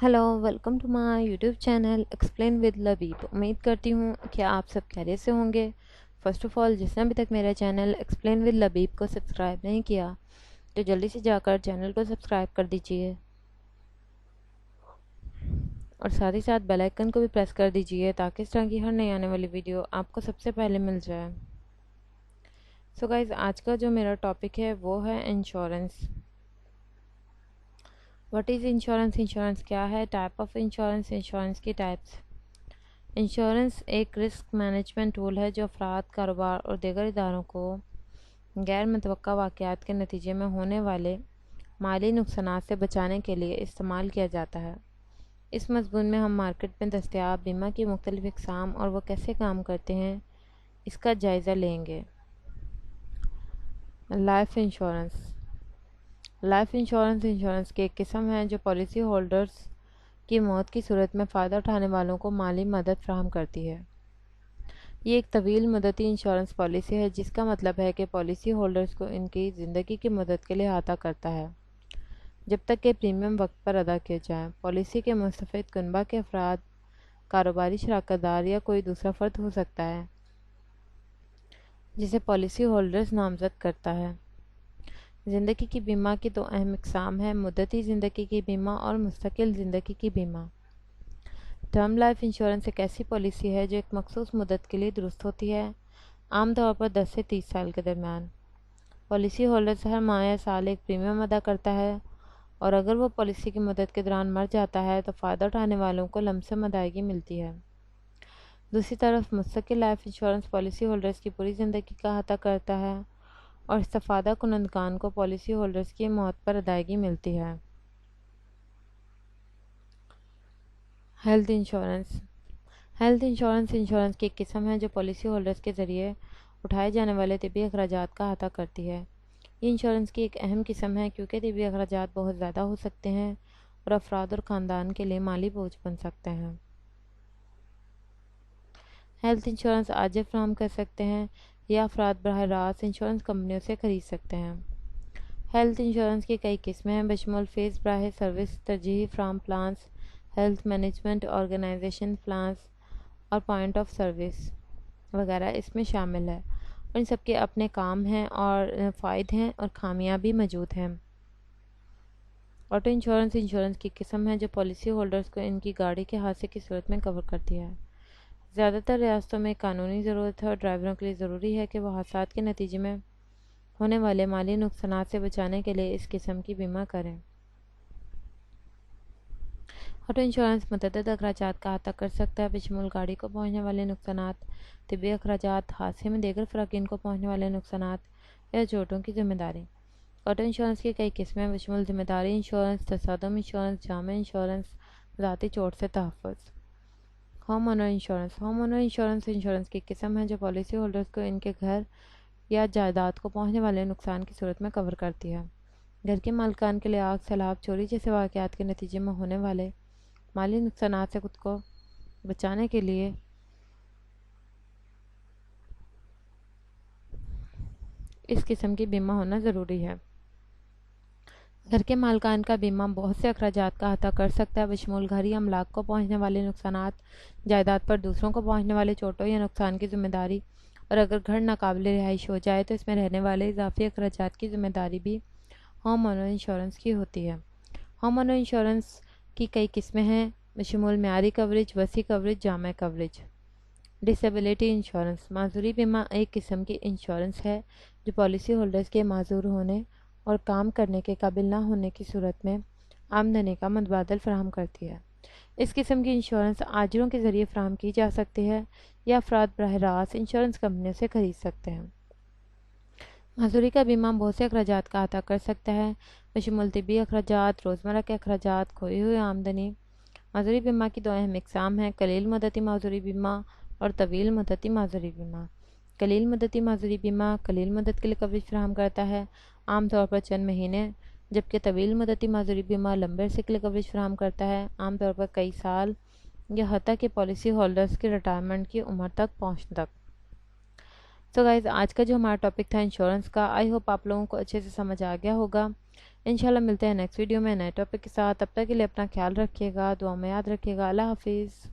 Hello, welcome to my YouTube channel explain with Labib. उम्मीद करती हूँ कि आप सब खैरियत से होंगे। फ़र्स्ट ऑफ़ ऑल, जिसने अभी तक मेरा चैनल एक्सप्लेन विद लबीब को सब्सक्राइब नहीं किया तो जल्दी से जाकर चैनल को सब्सक्राइब कर दीजिए और साथ ही साथ बेल आइकन को भी प्रेस कर दीजिए ताकि इस तरह की हर नई आने वाली वीडियो आपको सबसे पहले मिल जाए। सो गाइज़, आज का जो मेरा टॉपिक है वो है insurance. What is insurance? Insurance क्या है? टाइप ऑफ इंश्योरेंस, इंश्योरेंस की टाइप्स। इंश्योरेंस एक रिस्क मैनेजमेंट टूल है जो अफराद, कारोबार और दीगर इदारों को गैर मुतवक्का वाक़यात के नतीजे में होने वाले माली नुकसानात से बचाने के लिए इस्तेमाल किया जाता है। इस मज़मून में हम मार्केट में दस्तयाब बीमा की मुख्तलिफ़ इक़साम और वो कैसे काम करते हैं इसका जायज़ा लेंगे। Life insurance. Life insurance insurance की एक किस्म है जो पॉलिसी होल्डर्स की मौत की सूरत में फ़ायदा उठाने वालों को माली मदद फराहम करती है। ये एक तवील मुद्दती इंश्योरेंस पॉलिसी है जिसका मतलब है कि पॉलिसी होल्डर्स को इनकी ज़िंदगी की मदद के लिए अहाता करता है जब तक कि प्रीमियम वक्त पर अदा किए जाएँ। पॉलिसी के मुस्तफ़िद कुनबा के अफराद, कारोबारी शराकतदार या कोई दूसरा फ़र्द हो सकता है जिसे पॉलिसी होल्डर्स नामज़द करता है। ज़िंदगी की बीमा की दो अहम इक़साम हैं: मुद्दती ज़िंदगी की बीमा और मुस्तकिल ज़िंदगी की बीमा। टर्म लाइफ इंश्योरेंस एक ऐसी पॉलिसी है जो एक मखसूस मुद्दत के लिए दुरुस्त होती है, आमतौर पर 10 से 30 साल के दरमियान। पॉलिसी होल्डर हर माह या साल एक प्रीमियम अदा करता है और अगर वो पॉलिसी की मुद्दत के दौरान मर जाता है तो फ़ायदा उठाने वालों को लमसम अदायगी मिलती है। दूसरी तरफ मुस्तकिल लाइफ इंश्योरेंस पॉलिसी होल्डर्स की पूरी ज़िंदगी का अहाता करता है और इस्तफ़ादा कुनंदगान को पॉलिसी होल्डर्स की मौत पर अदायगी मिलती है। Health insurance. Health insurance insurance की एक किस्म है जो पॉलिसी होल्डर्स के ज़रिए उठाए जाने वाले तिब्बी अखराजात का अहाता करती है। ये इंश्योरेंस की एक अहम किस्म है क्योंकि तिब्बी अखराजात बहुत ज़्यादा हो सकते हैं और अफराद और ख़ानदान के लिए माली बोझ बन सकते हैं। हेल्थ इंश्योरेंस आजिज़ फराहम कर सकते हैं या अफराद बराह रास्त इंश्योरेंस कंपनियों से ख़रीद सकते हैं। हेल्थ इंश्योरेंस की कई किस्में हैं बशमूल फ़ेस बराह सर्विस, तरजीही फराहम plans, health management organisation plans और पॉइंट ऑफ सर्विस वगैरह इसमें शामिल है और इन सब के अपने काम हैं और फ़ायदे हैं और खामियां भी मौजूद हैं। ऑटो इंश्योरेंस इंश्योरेंस की किस्म है जो पॉलिसी होल्डर्स को इनकी गाड़ी के हादसे की सूरत में कवर करती है। ज़्यादातर रियासतों में कानूनी ज़रूरत है और ड्राइवरों के लिए ज़रूरी है कि वह हादसा के नतीजे में होने वाले माली नुकसानात से बचाने के लिए इस किस्म की बीमा करें। ऑटो इंश्योरेंस मुतअद्दिद अखराजात का अहाता कर सकता है बशमूल गाड़ी को पहुँचने वाले नुकसानात, तिब्बी अखराजात, हादसे में दीगर फ़राकीन को पहुँचने वाले नुकसानात या चोटों की ज़िम्मेदारी। ऑटो इंश्योरेंस की कई किस्में बशमूल ज़िम्मेदारी इंश्योरेंस, तसादम इंश्योरेंस, जामा इंश्योरेंस, ज़ाती चोट से तहफ़्फ़ुज़। Home owner insurance. Home owner insurance insurance की किस्म है जो पॉलिसी होल्डर्स को इनके घर या जायदाद को पहुँचने वाले नुकसान की सूरत में कवर करती है। घर के मालिकान के लिए आग, सैलाब, चोरी जैसे वाक़यात के नतीजे में होने वाले माली नुकसानात से खुद को बचाने के लिए इस किस्म की बीमा होना ज़रूरी है। घर के मालिकान का बीमा बहुत से अखराजात का अहाता कर सकता है बशमूल घर या अमलाक को पहुँचने वाले नुकसानात, जायदाद पर दूसरों को पहुँचने वाले चोटों या नुकसान की ज़िम्मेदारी और अगर घर नाकाबिले रिहाइश हो जाए तो इसमें रहने वाले इजाफी अखराजात की ज़िम्मेदारी भी होम ओनर इंश्योरेंस की होती है। होम ओनर इंश्योरेंस की कई किस्में हैं बशमूल म्यारी कवरेज, वसी कवरेज, जामा कवरेज। Disability insurance. माजूरी बीमा एक किस्म की इंश्योरेंस है जो पॉलिसी होल्डर्स के माजूर होने और काम करने के काबिल ना होने की सूरत में आमदनी का मुतबादल फराहम करती है। इस किस्म की इंश्योरेंस आजिरों के ज़रिए फराहम की जा सकती है या अफराद बराह रास्त इंश्योरेंस कंपनियों से ख़रीद सकते हैं। माजूरी का बीमा बहुत से अखराजात का अहाता कर सकता है बशमूल तिब्बी अखराजात, रोज़मर्रा के अखराजात, खोई हुई आमदनी। माजूरी बीमा की दो अहम इक़साम हैं: कलील मुद्दती माजूरी बीमा और तवील मुद्दती माजूरी बीमा। कलील मुद्दती माजूरी बीमा कलील मुद्दत के लिए कवरेज फराहम करता है, आमतौर पर चंद महीने, जबकि तवील मुद्दती माजूरी बीमा लंबे अरसे के लिए कवरेज फराहम करता है, आमतौर पर कई साल या हत्ता कि पॉलिसी होल्डर्स की रिटायरमेंट की उम्र तक पहुँचने तक। तो गाइज़, आज का जो हमारा टॉपिक था इंश्योरेंस का, आई होप आप लोगों को अच्छे से समझ आ गया होगा। انشاءاللہ ملتے ہیں نیکسٹ ویڈیو میں نئے ٹاپک کے ساتھ. تب تک کے لیے اپنا خیال رکھیے گا, دعا میں یاد رکھیے گا. اللہ حافظ.